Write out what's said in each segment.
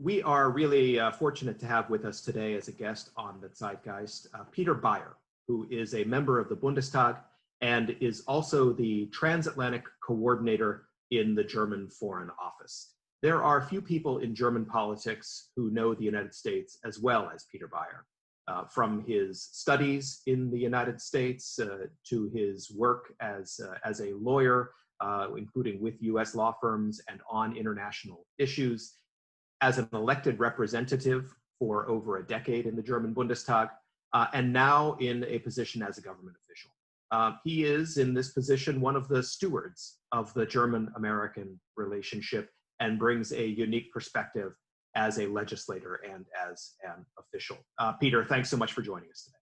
We are really fortunate to have with us today as a guest on the Zeitgeist, Peter Beyer, who is a member of the Bundestag and is also the Transatlantic coordinator in the German Foreign Office. There are few people in German politics who know the United States as well as Peter Beyer. From his studies in the United States to his work as a lawyer, including with US law firms and on international issues, as an elected representative for over a decade in the German Bundestag, and now in a position as a government official. He is, in this position, one of the stewards of the German-American relationship and brings a unique perspective as a legislator and as an official. Peter, thanks so much for joining us today.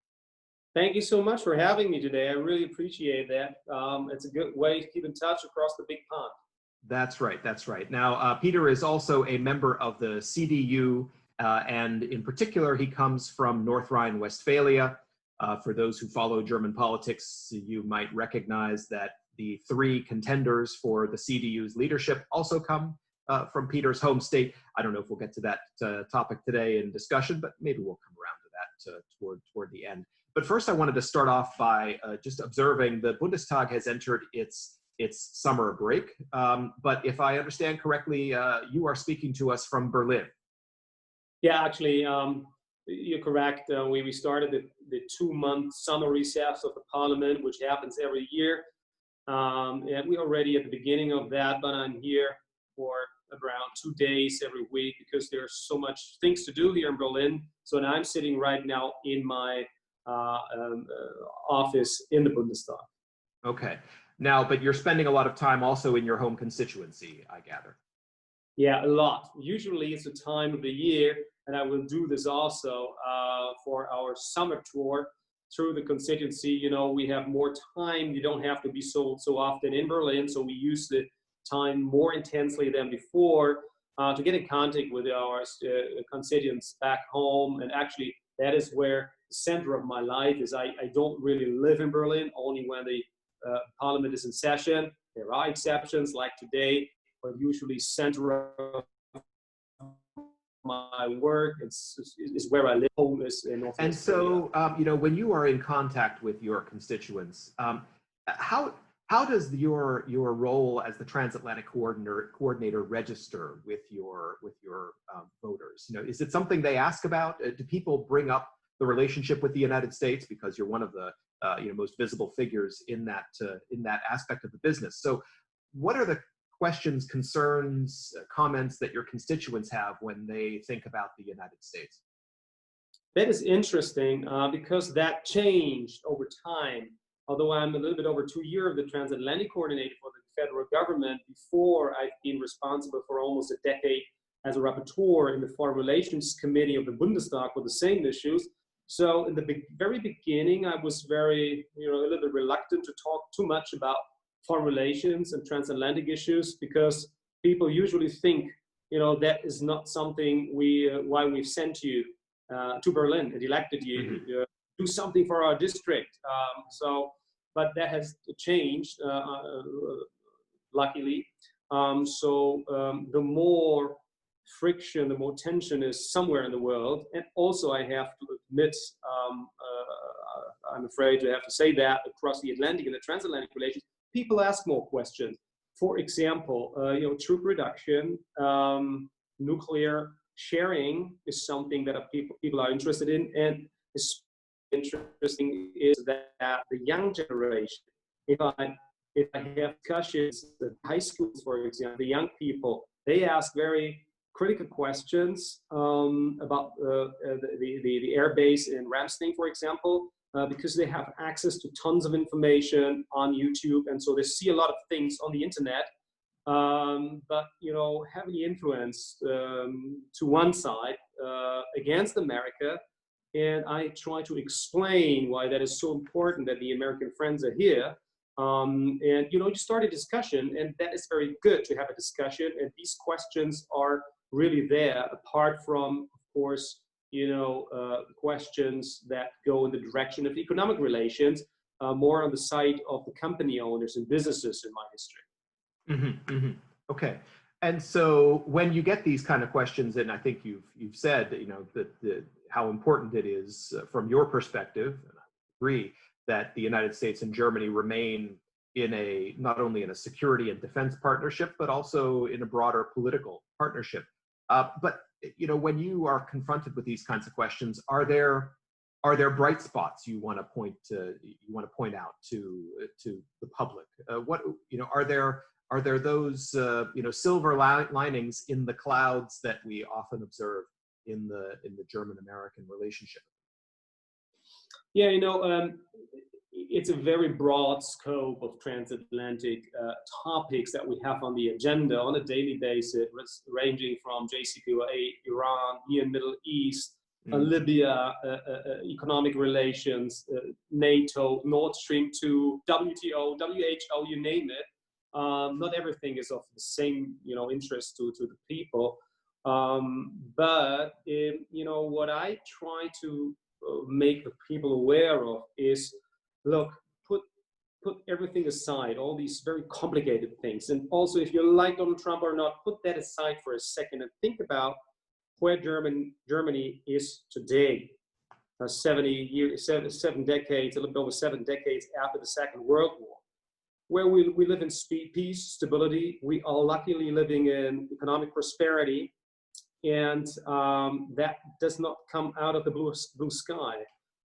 Thank you so much for having me today. I really appreciate that. It's a good way to keep in touch across the big pond. That's right, that's right. Now, Peter is also a member of the CDU, and in particular, he comes from North Rhine-Westphalia. For those who follow German politics, you might recognize that the three contenders for the CDU's leadership also come from Peter's home state. I don't know if we'll get to that topic today in discussion, but maybe we'll come around to that toward the end. But first, I wanted to start off by just observing the Bundestag has entered its summer break. But if I understand correctly, you are speaking to us from Berlin. Yeah, actually, you're correct. We started the 2-month summer recess of the parliament, which happens every year. And we're already at the beginning of that, but I'm here for around 2 days every week because there's so much things to do here in Berlin. So I'm sitting right now in my office in the Bundestag. Okay. Now, but you're spending a lot of time also in your home constituency, I gather. Yeah, a lot. Usually it's a time of the year, and I will do this also for our summer tour through the constituency. You know, we have more time. You don't have to be so often in Berlin, so we use the time more intensely than before to get in contact with our constituents back home. And actually, that is where the center of my life is. I don't really live in Berlin, only when the parliament is in session. There are exceptions like today, but usually center of my work is where I live. Home is in North. And so, you know, when you are in contact with your constituents, how does your role as the Transatlantic coordinator register with your voters? You know, is it something they ask about? Do people bring up the relationship with the United States because you're one of the most visible figures in that aspect of the business? So, what are the questions, concerns, comments that your constituents have when they think about the United States? That is interesting because that changed over time. Although I'm a little bit over 2 years of the Transatlantic coordinator for the federal government, before I've been responsible for almost a decade as a rapporteur in the Foreign Relations Committee of the Bundestag for the same issues. So in the very beginning, I was very, a little bit reluctant to talk too much about foreign relations and transatlantic issues because people usually think, that is not something why we've sent you to Berlin and elected you. Mm-hmm. Do something for our district. But that has changed, luckily. The more friction, the more tension is somewhere in the world. And also I have to admit, I'm afraid to have to say that across the Atlantic and the transatlantic relations, people ask more questions. For example, troop reduction, nuclear sharing is something that people are interested in. And interesting is that the young generation, if I have discussions at high schools, for example, the young people, they ask very critical questions about the air base in Ramstein, for example, because they have access to tons of information on YouTube, and so they see a lot of things on the internet, but heavily influenced to one side against America. And I try to explain why that is so important that the American friends are here. And you start a discussion, and that is very good to have a discussion. And these questions are really there, apart from, of course, questions that go in the direction of economic relations, more on the side of the company owners and businesses in my history. Mm-hmm, mm-hmm. Okay. And so when you get these kind of questions, and I think you've said, that how important it is from your perspective, and I agree, that the United States and Germany remain not only in a security and defense partnership, but also in a broader political partnership. But when you are confronted with these kinds of questions, are there bright spots you want to point out to the public? Are there those silver linings in the clouds that we often observe in the German-American relationship? Yeah, it's a very broad scope of transatlantic topics that we have on the agenda on a daily basis, ranging from JCPOA, Iran, here Middle East, Libya, economic relations, NATO, Nord Stream 2, WTO, WHO, you name it. Not everything is of the same, interest to the people. But what I try to make the people aware of is, look, put everything aside, all these very complicated things. And also, if you like Donald Trump or not, put that aside for a second and think about where Germany is today. 7 decades, a little bit over 7 decades after the Second World War, where we live in peace, stability. We are luckily living in economic prosperity. And that does not come out of the blue sky.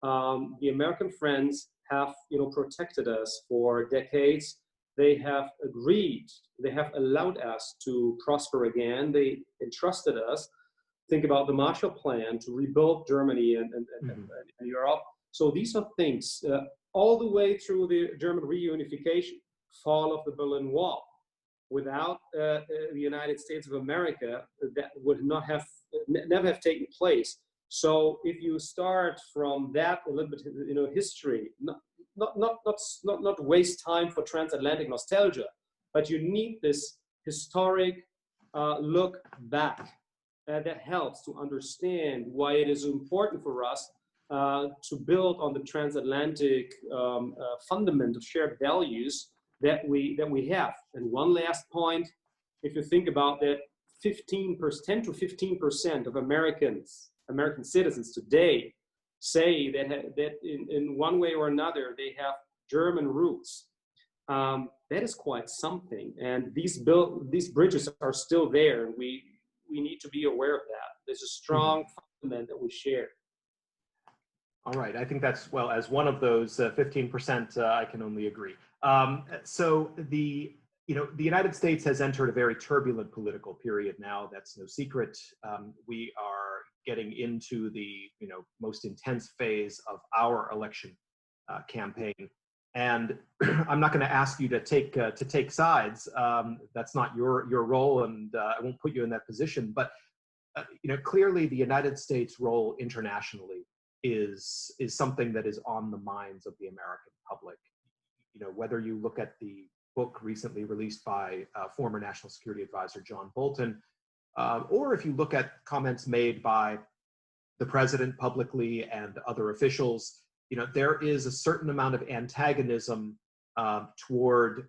The American friends have, protected us for decades. They have agreed. They have allowed us to prosper again. They entrusted us. Think about the Marshall Plan to rebuild Germany and Europe. So these are things all the way through the German reunification, fall of the Berlin Wall. Without the United States of America, that would never have taken place. So if you start from that a little bit, history, not waste time for transatlantic nostalgia, but you need this historic look back that helps to understand why it is important for us to build on the transatlantic fundament of shared values that we have. And one last point, if you think about that, 10 to 15% of American citizens today say that in one way or another they have German roots. That is quite something, and these bridges are still there, and we need to be aware of that. There's a strong fundament that we share. All right, I think that's, well, as one of those 15%, I can only agree. So the United States has entered a very turbulent political period now. That's no secret. We are getting into the most intense phase of our election campaign, and I'm not going to ask you to take sides. That's not your role, and I won't put you in that position. But clearly, the United States' role internationally is something that is on the minds of the American public. Whether you look at the book recently released by former National Security Advisor John Bolton, or if you look at comments made by the president publicly and other officials, there is a certain amount of antagonism toward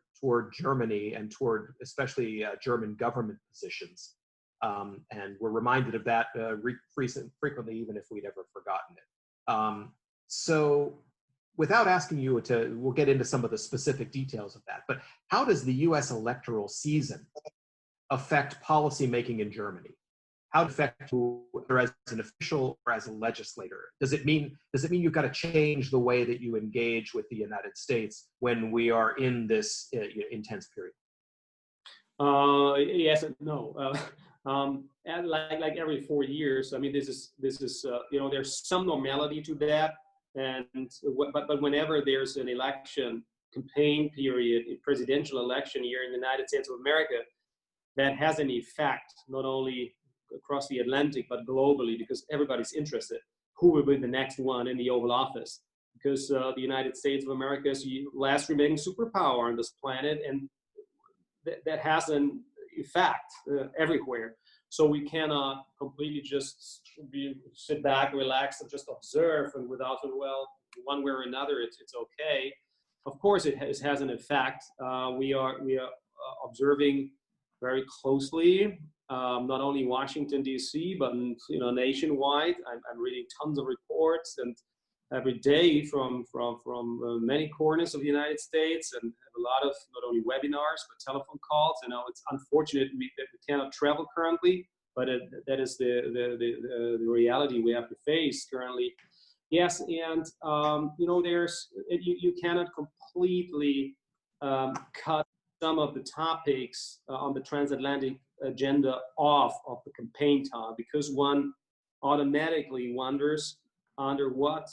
Germany and toward especially German government positions. And we're reminded of that frequently, even if we'd ever forgotten it. So without asking you we'll get into some of the specific details of that, but how does the US electoral season affect policymaking in Germany? How does it affect you either as an official or as a legislator? Does it mean you've got to change the way that you engage with the United States when we are in this intense period? Yes and no. And like every 4 years, I mean, this is there's some normality to that. But whenever there's an election campaign period, a presidential election year in the United States of America, that has an effect not only across the Atlantic but globally, because everybody's interested who will be the next one in the Oval Office, because the United States of America is the last remaining superpower on this planet, and that has an effect everywhere. So we cannot completely just sit back, relax, and just observe, and without, well, one way or another, it's okay. Of course, it has an effect. We are observing very closely, not only Washington, D.C., but nationwide. I'm reading tons of reports and every day from many corners of the United States, and have a lot of not only webinars but telephone calls. It's unfortunate that we cannot travel currently, but that is the reality we have to face currently. Yes, and you cannot completely cut some of the topics on the transatlantic agenda off of the campaign time, because one automatically wonders under what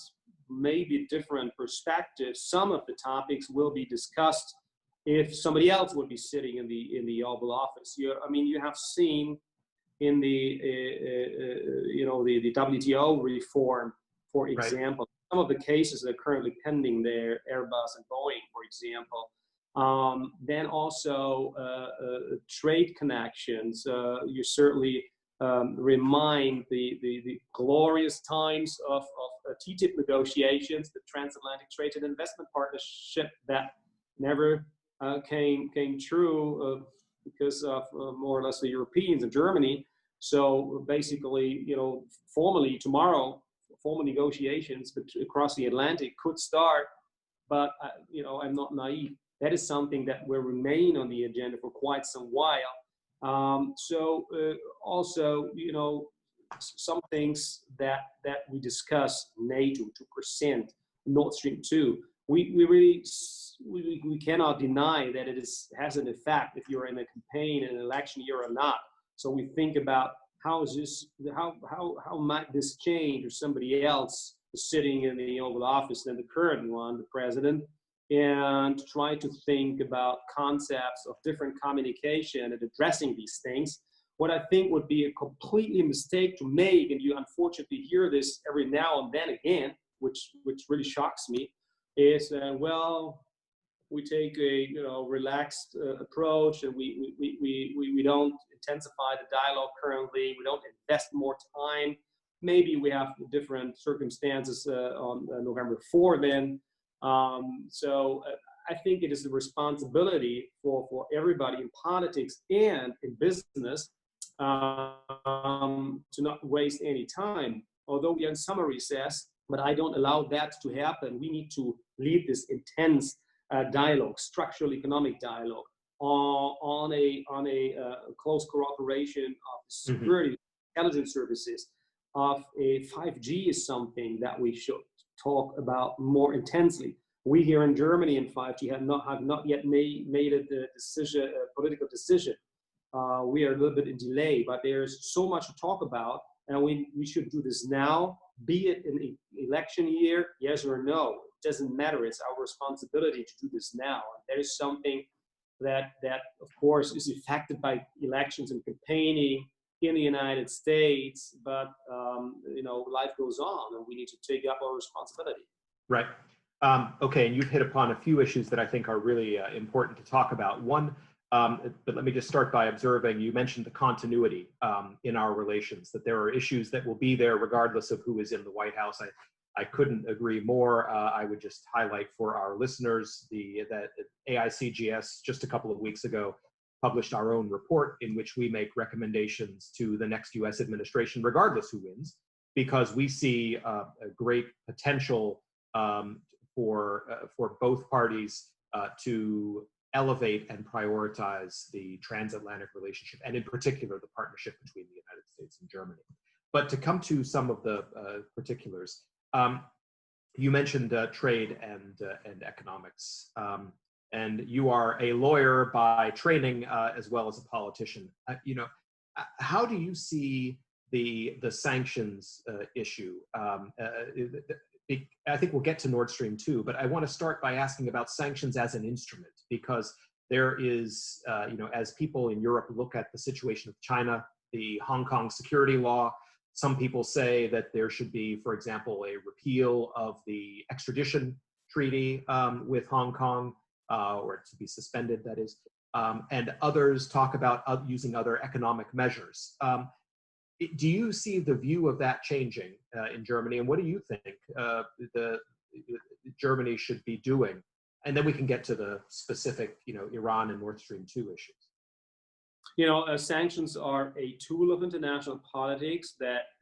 maybe different perspectives some of the topics will be discussed if somebody else would be sitting in the Oval Office. You have seen in the WTO reform, for example, right, some of the cases that are currently pending there, Airbus and Boeing, for example. Then also trade connections. You certainly remind the glorious times of TTIP negotiations, the Transatlantic Trade and Investment Partnership that never came true because of more or less the Europeans and Germany. So basically, formally tomorrow, formal negotiations across the Atlantic could start, but I'm not naive. That is something that will remain on the agenda for quite some while. Also, some things that we discuss, NATO 2%, Nord Stream 2, we cannot deny that has an effect if you're in a campaign in an election year or not. So we think about how might this change if somebody else is sitting in the Oval Office than the current one, the president, and try to think about concepts of different communication and addressing these things. What I think would be a completely mistake to make, and you unfortunately hear this every now and then again, which really shocks me, is we take a relaxed approach, and we don't intensify the dialogue currently. We don't invest more time. Maybe we have different circumstances on November 4 then. So I think it is the responsibility for everybody in politics and in business to not waste any time. Although we are in summer recess, but I don't allow that to happen. We need to lead this intense dialogue, structural economic dialogue, on a close cooperation of security intelligence services. Of a 5G is something that we should talk about more intensely. We here in Germany in 5G have not yet made a political decision. We are a little bit in delay, but there's so much to talk about, and we should do this now, be it an election year, yes or no. It doesn't matter. It's our responsibility to do this now. And there is something that of course is affected by elections and campaigning in the United States, but life goes on, and we need to take up our responsibility. Right. Okay, and you've hit upon a few issues that I think are really important to talk about. One, but let me just start by observing, you mentioned the continuity in our relations, that there are issues that will be there regardless of who is in the White House. I couldn't agree more. I would just highlight for our listeners that AICGS just a couple of weeks ago published our own report in which we make recommendations to the next U.S. administration, regardless who wins, because we see a great potential for both parties to elevate and prioritize the transatlantic relationship, and in particular, the partnership between the United States and Germany. But to come to some of the particulars, you mentioned trade and economics. And you are a lawyer by training as well as a politician. How do you see the sanctions issue? I think we'll get to Nord Stream 2, but I want to start by asking about sanctions as an instrument, because there is, as people in Europe look at the situation of China, the Hong Kong security law, some people say that there should be, for example, a repeal of the extradition treaty with Hong Kong, or to be suspended, that is, and others talk about using other economic measures. Do you see the view of that changing in Germany, and what do you think Germany should be doing? And then we can get to the specific, Iran and Nord Stream 2 issues. Sanctions are a tool of international politics that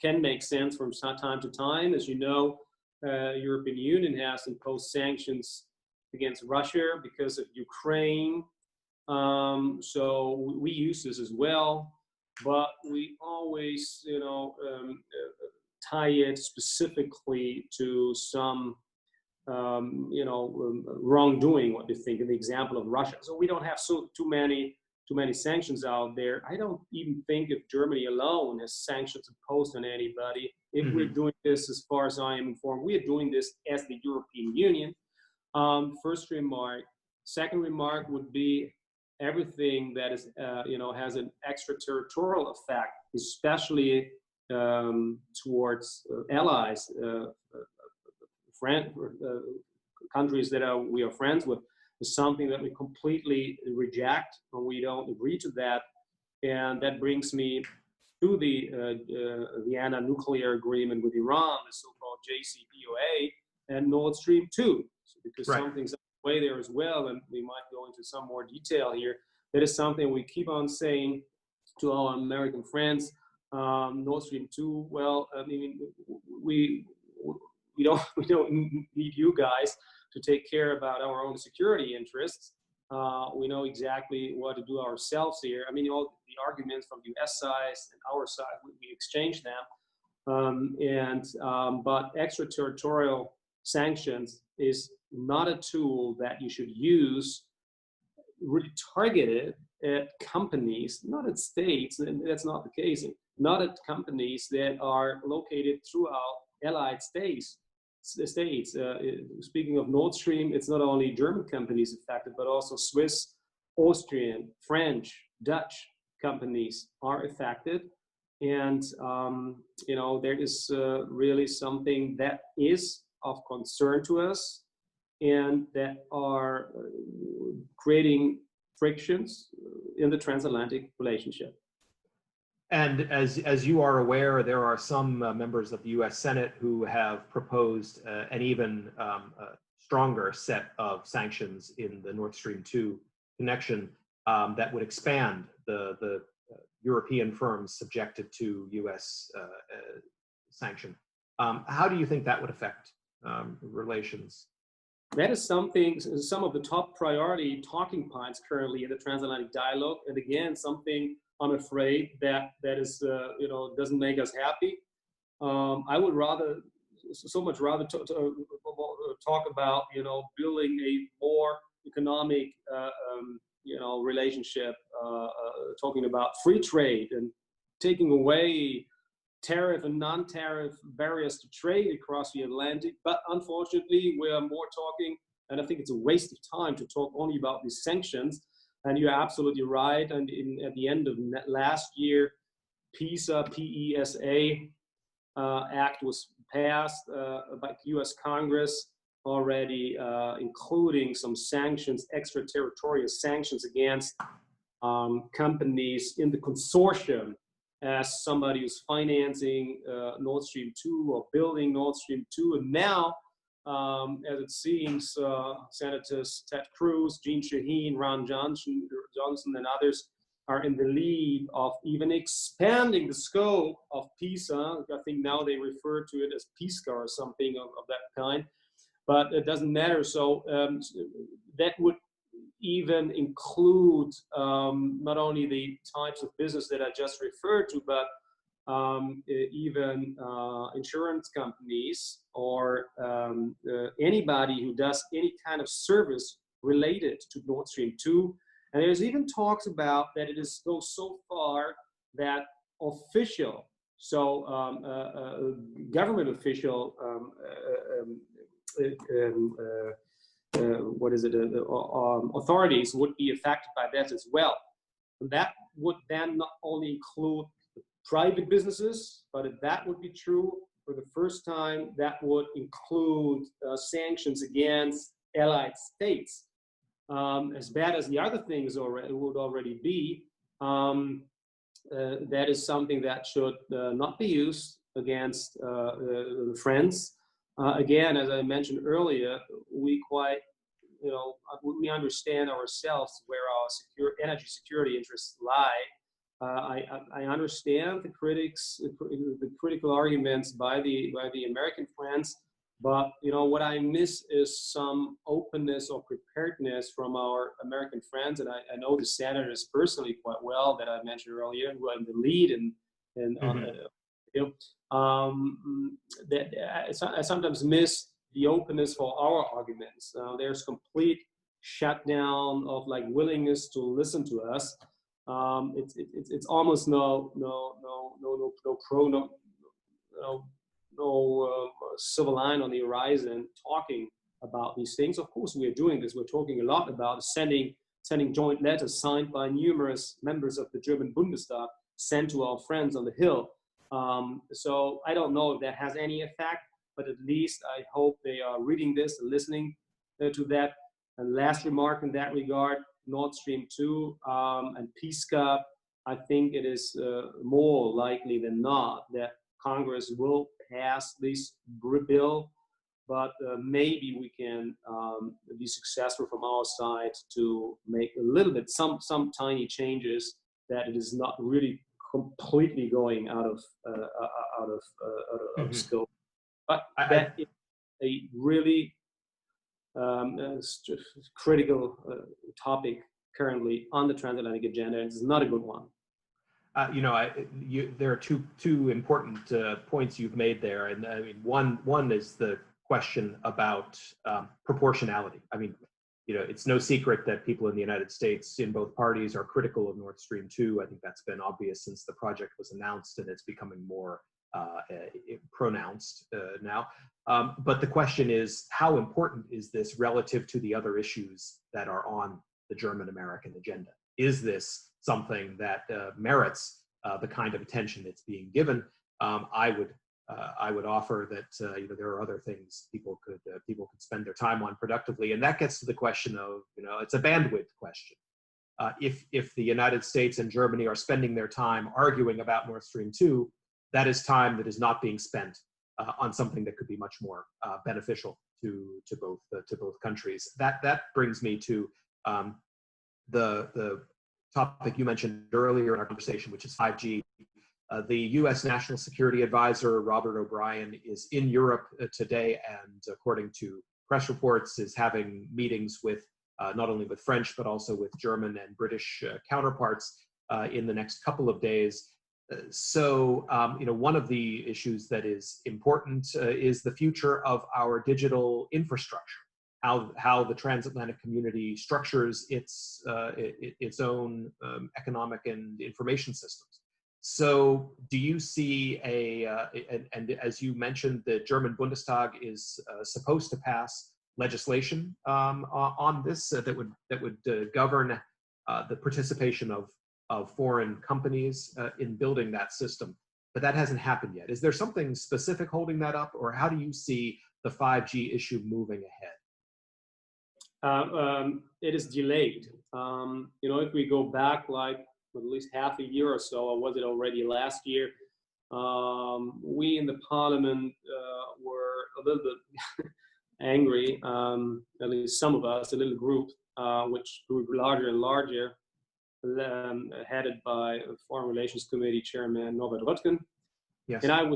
can make sense from time to time. As you know, European Union has imposed sanctions against Russia because of Ukraine. So we use this as well, but we always, tie it specifically to some wrongdoing, what you think, in the example of Russia. So we don't have too many sanctions out there. I don't even think if Germany alone has sanctions imposed on anybody. If we're doing this, as far as I am informed, we are doing this as the European Union. First remark. Second remark would be everything that is, has an extraterritorial effect, especially towards allies, countries that we are friends with, is something that we completely reject, and we don't agree to that. And that brings me to the Vienna nuclear agreement with Iran, the so-called JCPOA, and Nord Stream 2. So because something's way there as well, and we might go into some more detail here. That is something we keep on saying to our American friends. Nord Stream 2. Well, I mean, we don't need you guys to take care about our own security interests. We know exactly what to do ourselves here. I mean, all the arguments from the US side and our side, we exchange them. But extraterritorial sanctions is not a tool that you should use really targeted at companies, not at states, and that's not the case, not at companies that are located throughout allied states. Speaking of Nord Stream, it's not only German companies affected, but also Swiss, Austrian, French, Dutch companies are affected. And, there is really something that is of concern to us and that are creating frictions in the transatlantic relationship. And as you are aware, there are some members of the U.S. Senate who have proposed an even stronger set of sanctions in the Nord Stream 2 connection that would expand the European firms subjected to U.S. sanction. How do you think that would affect relations? That is something, some of the top priority talking points currently in the transatlantic dialogue. And again, something I'm afraid that is, doesn't make us happy. I would so much rather talk about, building a more economic, relationship, talking about free trade and taking away tariff and non-tariff barriers to trade across the Atlantic. But unfortunately, we are more talking, and I think it's a waste of time to talk only about these sanctions. And you're absolutely right. And at the end of last year, PESA, P-E-S-A Act was passed by the U.S. Congress already, including some sanctions, extraterritorial sanctions against companies in the consortium as somebody who's financing Nord Stream 2 or building Nord Stream 2. And now, as it seems, Senators Ted Cruz, Jeanne Shaheen, Ron Johnson, and others are in the lead of even expanding the scope of PESA. I think now they refer to it as PESCA or something of that kind, but it doesn't matter. So that would even include not only the types of business that I just referred to, but even insurance companies or anybody who does any kind of service related to Nord Stream 2. And there's even talks about that it goes so far that official, government official, authorities would be affected by that as well. And that would then not only include private businesses, but if that would be true for the first time, that would include sanctions against allied states. As bad as the other things would already be, that is something that should not be used against friends. Again, as I mentioned earlier, we quite we understand ourselves where our energy security interests lie. I understand the critical arguments by the American friends, but what I miss is some openness or preparedness from our American friends, and I know the senators personally quite well that I mentioned earlier, who are in the lead and that I sometimes miss the openness for our arguments. There's complete shutdown of like willingness to listen to us. It's almost no silver line on the horizon talking about these things. Of course, we are doing this. We're talking a lot about sending joint letters signed by numerous members of the German Bundestag sent to our friends on the Hill. So I don't know if that has any effect, but at least I hope they are reading this and listening to that. And last remark in that regard, Nord Stream 2 and PSCA, I think it is more likely than not that Congress will pass this bill, but maybe we can be successful from our side to make a little bit, some tiny changes that it is not really completely going out of scope. But that is a really critical topic currently on the transatlantic agenda. It's not a good one. There are two important points you've made there, and I mean, one is the question about proportionality. I mean, it's no secret that people in the United States in both parties are critical of Nord Stream 2. I think that's been obvious since the project was announced, and it's becoming more pronounced now. But the question is, how important is this relative to the other issues that are on the German-American agenda? Is this something that merits the kind of attention that's being given? I would offer that there are other things people could spend their time on productively, and that gets to the question of it's a bandwidth question. If the United States and Germany are spending their time arguing about Nord Stream 2, that is time that is not being spent on something that could be much more beneficial to both countries. That brings me to the topic you mentioned earlier in our conversation, which is 5G. The U.S. National Security Advisor, Robert O'Brien, is in Europe today, and according to press reports, is having meetings with not only with French, but also with German and British counterparts in the next couple of days. So, one of the issues that is important is the future of our digital infrastructure. How the transatlantic community structures its own economic and information systems. So do you see and as you mentioned, the German Bundestag is supposed to pass legislation on this that would govern the participation of foreign companies in building that system, but that hasn't happened yet. Is there something specific holding that up, or how do you see the 5G issue moving ahead? It is delayed. If we go back like at least half a year or so, or was it already last year, we in the parliament were a little bit angry, at least some of us, a little group, which grew larger and larger, headed by Foreign Relations Committee Chairman Norbert Röttgen. Yes. And I'm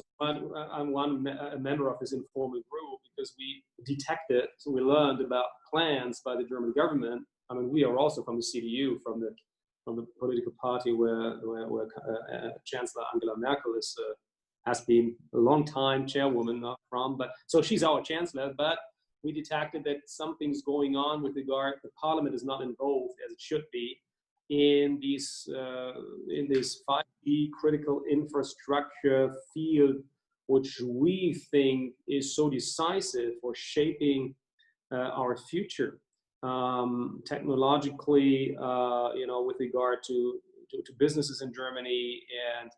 a member of this informal group because we detected, so we learned about plans by the German government. I mean, we are also from the CDU, from the political party where Chancellor Angela Merkel has been a long time chairwoman from, but so she's our chancellor. But we detected that something's going on with regard. The parliament is not involved as it should be in this 5G critical infrastructure field, which we think is so decisive for shaping our future technologically, with regard to businesses in Germany and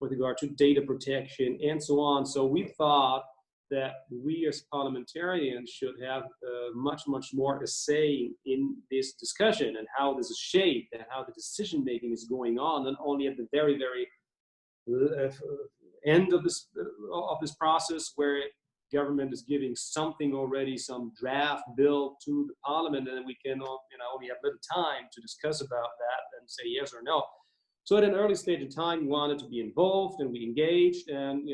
with regard to data protection and so on. So we thought that we as parliamentarians should have much more a say in this discussion and how this is shaped and how the decision making is going on, and only at the very end of this process where government is giving something already, some draft bill to the parliament, and then we can, only have little time to discuss about that and say yes or no. So at an early stage of time, we wanted to be involved, and we engaged, and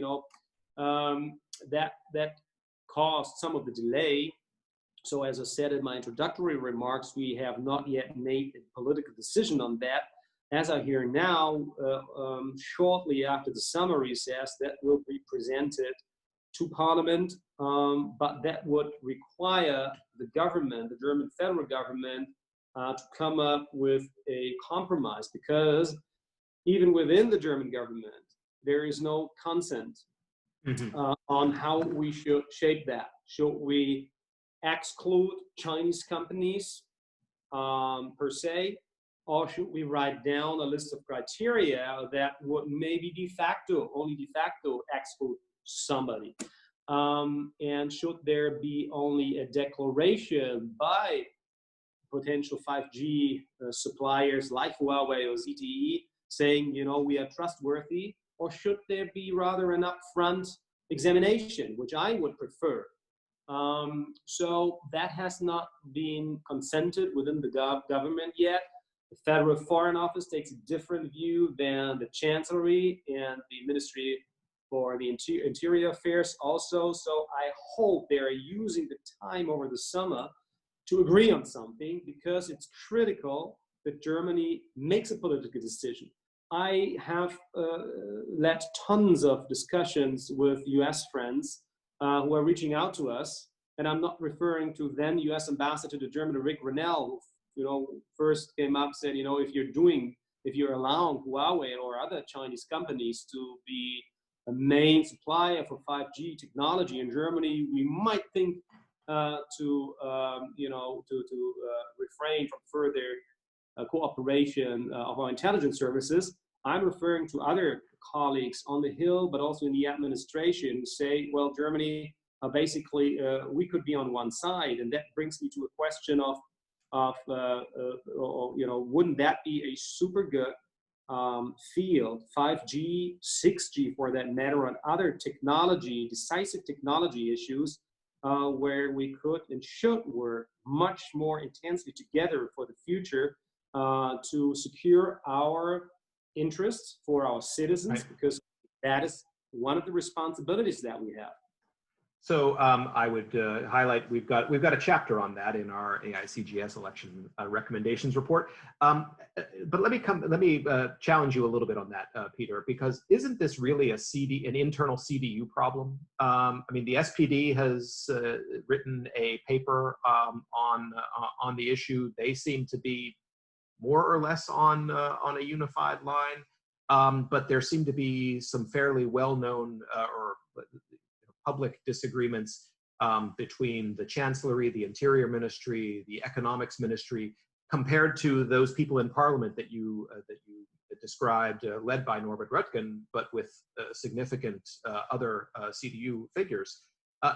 that caused some of the delay. So as I said in my introductory remarks, we have not yet made a political decision on that. As I hear now, shortly after the summer recess, that will be presented to Parliament, but that would require the government, the German federal government, to come up with a compromise, because even within the German government, there is no consent on how we should shape that. Should we exclude Chinese companies per se, or should we write down a list of criteria that would maybe only de facto exclude somebody? And should there be only a declaration by potential 5G suppliers like Huawei or ZTE saying, we are trustworthy, or should there be rather an upfront examination, which I would prefer? So that has not been consented within the government yet. The Federal Foreign Office takes a different view than the Chancellery and the Ministry for the Interior Affairs also. So I hope they're using the time over the summer to agree on something, because it's critical that Germany makes a political decision. I have led tons of discussions with US friends who are reaching out to us, and I'm not referring to then US Ambassador to Germany, Rick Rennell, who first came up, said, if you're allowing Huawei or other Chinese companies to be a main supplier for 5G technology in Germany, we might think to refrain from further cooperation of our intelligence services. I'm referring to other colleagues on the Hill, but also in the administration, who say, well, Germany, basically, we could be on one side. And that brings me to a question of wouldn't that be a super good field, 5G, 6G for that matter, and other decisive technology issues, where we could and should work much more intensely together for the future to secure our interests for our citizens, right? Because that is one of the responsibilities that we have. So I would highlight, we've got a chapter on that in our AICGS election recommendations report. But let me challenge you a little bit on that, Peter, because isn't this really an internal CDU problem? I mean, the SPD has written a paper on the issue. They seem to be more or less on a unified line, but there seem to be some fairly well-known or public disagreements between the Chancellery, the Interior Ministry, the Economics Ministry, compared to those people in Parliament that you described, led by Norbert Röttgen, but with significant other CDU figures.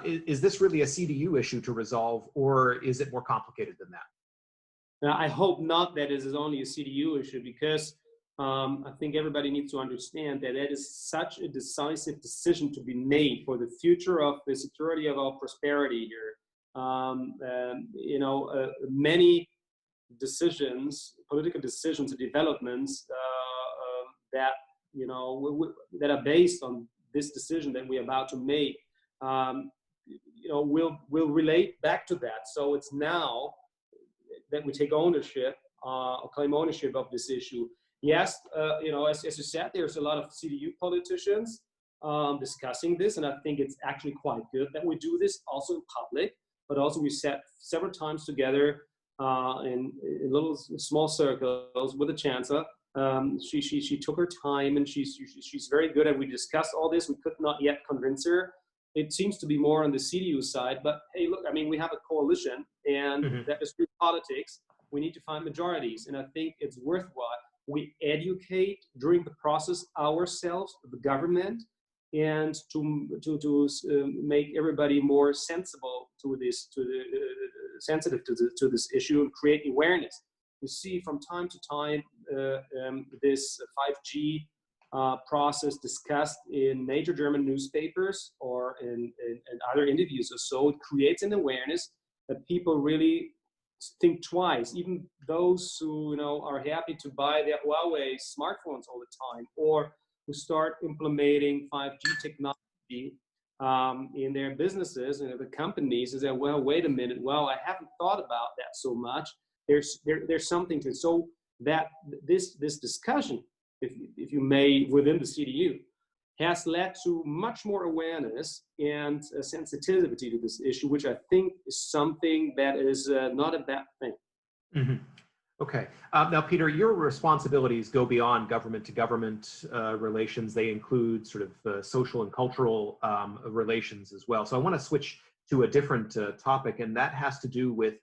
Is this really a CDU issue to resolve, or is it more complicated than that? Now, I hope not that it is only a CDU issue, because I think everybody needs to understand that that is such a decisive decision to be made for the future of the security of our prosperity here. Many decisions, political decisions and developments that are based on this decision that we're about to make, will relate back to that. So it's now that we take ownership, or claim ownership of this issue. Yes, as you said, there's a lot of CDU politicians discussing this, and I think it's actually quite good that we do this also in public, but also we sat several times together in little small circles with the Chancellor. She took her time, and she's very good, and we discussed all this. We could not yet convince her. It seems to be more on the CDU side, but hey, look, I mean, we have a coalition, and that is through politics. We need to find majorities, and I think it's worthwhile we educate during the process ourselves, the government, and to make everybody more sensible to this, sensitive to this issue, and create awareness. You see, from time to time, this 5G process discussed in major German newspapers or in other interviews or so, it creates an awareness that people really think twice, even those who are happy to buy their Huawei smartphones all the time, or who start implementing 5G technology in their businesses and the companies, is that, well, wait a minute, well, I haven't thought about that so much. There's something to it. So that this discussion, if you may, within the CDU, has led to much more awareness and sensitivity to this issue, which I think is something that is not a bad thing. Mm-hmm. Okay. Now, Peter, your responsibilities go beyond government to government relations. They include sort of social and cultural relations as well. So I want to switch to a different topic, and that has to do with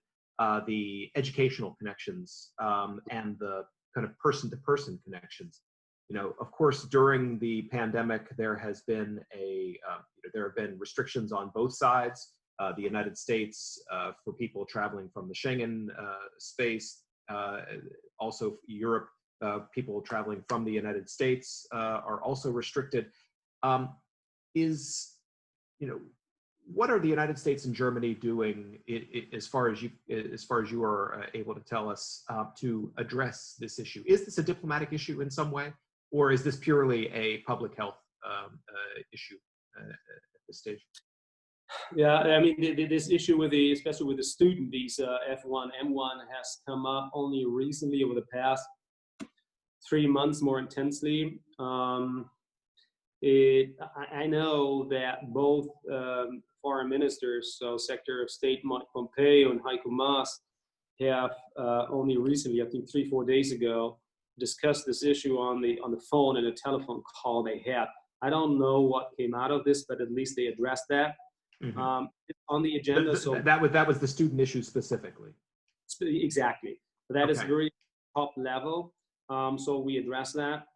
the educational connections and the kind of person-to-person connections. Of course, during the pandemic, there have been restrictions on both sides. The United States for people traveling from the Schengen space, also Europe, people traveling from the United States are also restricted. What are the United States and Germany doing, as far as you are able to tell us, to address this issue? Is this a diplomatic issue in some way, or is this purely a public health issue at this stage? Yeah, I mean, this issue especially with the student visa, F1, M1, has come up only recently over the past 3 months more intensely. I know that both foreign ministers, so Secretary of State Mike Pompeo and Heiko Maas, have only recently, I think 3-4 days ago, discussed this issue on the phone in a telephone call they had. I don't know what came out of this, but at least they addressed that. Mm-hmm. On the agenda. So that was the student issue specifically. Exactly. That is Okay. very top level. So we address that.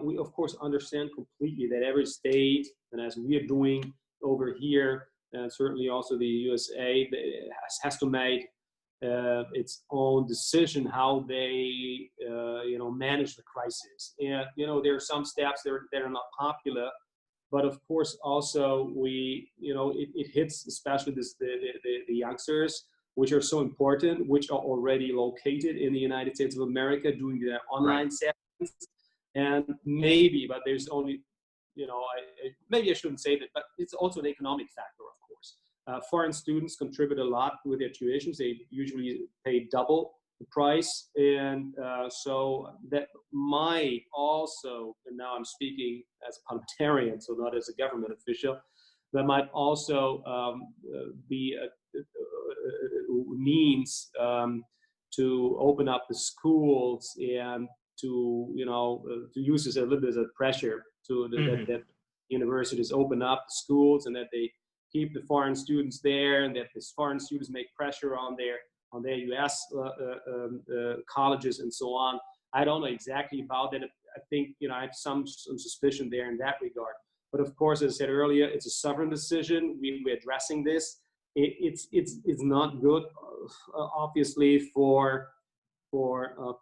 We of course understand completely that every state, and as we are doing over here, and certainly also the USA, has to make its own decision how they manage the crisis. And there are some steps that are not popular. But of course, also it hits especially the youngsters, which are so important, which are already located in the United States of America doing their online sessions. And maybe, but there's only, maybe I shouldn't say that, but it's also an economic factor, of course. Foreign students contribute a lot with their tuitions. They usually pay double the price. And so that might also, and now I'm speaking as a parliamentarian, so not as a government official, that might also be a means to open up the schools and to use this a little bit as a pressure to that universities open up the schools and that they keep the foreign students there, and that these foreign students make pressure on their U.S. colleges and so on. I don't know exactly about that. I think I have some suspicion there in that regard. But of course, as I said earlier, it's a sovereign decision. We're addressing this. It's not good, obviously, for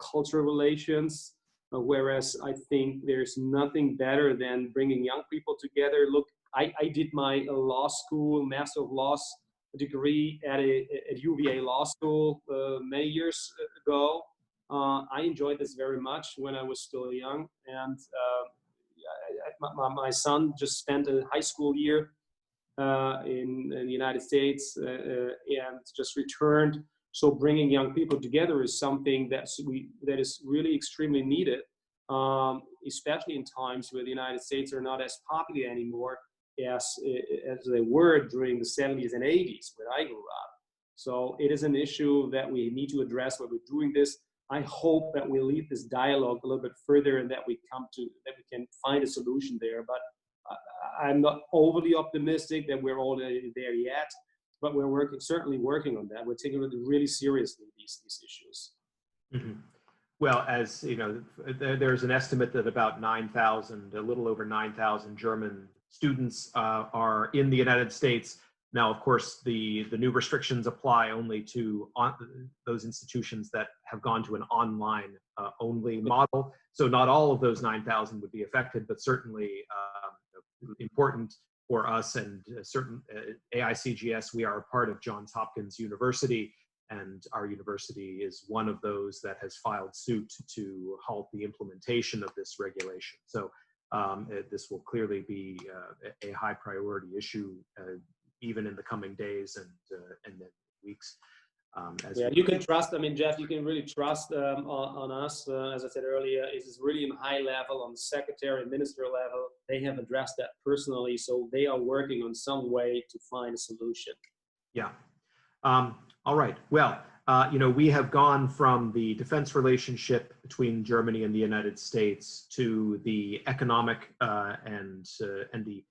cultural relations. Whereas I think there's nothing better than bringing young people together. Look, I did my law school, Master of Laws degree at UVA Law School many years ago. I enjoyed this very much when I was still young, and my son just spent a high school year in the United States and just returned. So bringing young people together is something that is really extremely needed, especially in times where the United States are not as popular anymore as they were during the 70s and 80s when I grew up. So it is an issue that we need to address when we're doing this. I hope that we'll lead this dialogue a little bit further and that we can find a solution there. But I'm not overly optimistic that we're already there yet, but we're certainly working on that. We're taking it really seriously, these issues. Mm-hmm. Well, as you know, there's an estimate that about 9,000, a little over 9,000 German students are in the United States. Now, of course, the new restrictions apply only to those institutions that have gone to an online only model. So not all of those 9,000 would be affected, but certainly important for us and certain AICGS. We are a part of Johns Hopkins University, and our university is one of those that has filed suit to halt the implementation of this regulation. So this will clearly be a high priority issue even in the coming days and then weeks. You can trust, I mean, Jeff, you can really trust on us. As I said earlier, it is really in high level, on secretary and minister level. They have addressed that personally, so they are working on some way to find a solution. Yeah. All right. Well, we have gone from the defense relationship between Germany and the United States to the economic and the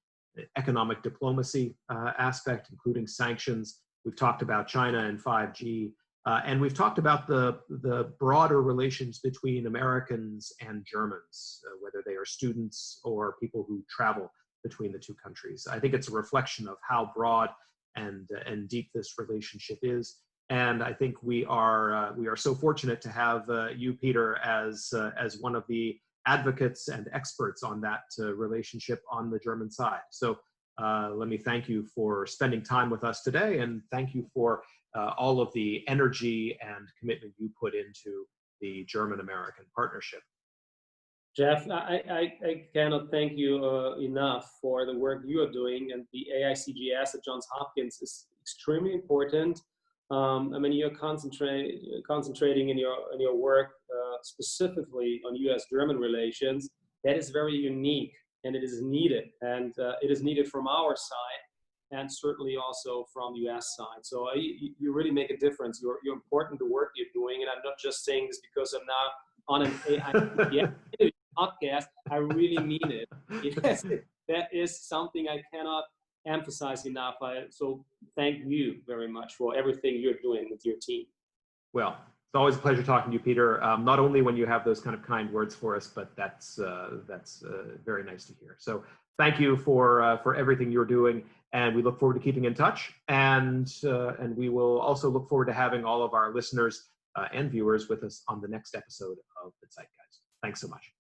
economic diplomacy aspect, including sanctions. We've talked about China and 5G, and we've talked about the broader relations between Americans and Germans, whether they are students or people who travel between the two countries. I think it's a reflection of how broad and deep this relationship is. And I think we are so fortunate to have you, Peter, as one of the advocates and experts on that relationship on the German side. So let me thank you for spending time with us today, and thank you for all of the energy and commitment you put into the German-American partnership. Jeff, I cannot thank you enough for the work you are doing, and the AICGS at Johns Hopkins is extremely important. I mean, you're concentrating in your work specifically on U.S.-German relations. That is very unique, and it is needed. And it is needed from our side, and certainly also from U.S. side. So you really make a difference. You're important to the work you're doing, and I'm not just saying this because I'm now on an AICGS podcast. I really mean it. Yes, that is something I cannot emphasize enough. So thank you very much for everything you're doing with your team. Well, it's always a pleasure talking to you, Peter. Not only when you have those kind of kind words for us, but that's very nice to hear. So thank you for everything you're doing, and we look forward to keeping in touch. And we will also look forward to having all of our listeners and viewers with us on the next episode of the Zeitgeist. Thanks so much.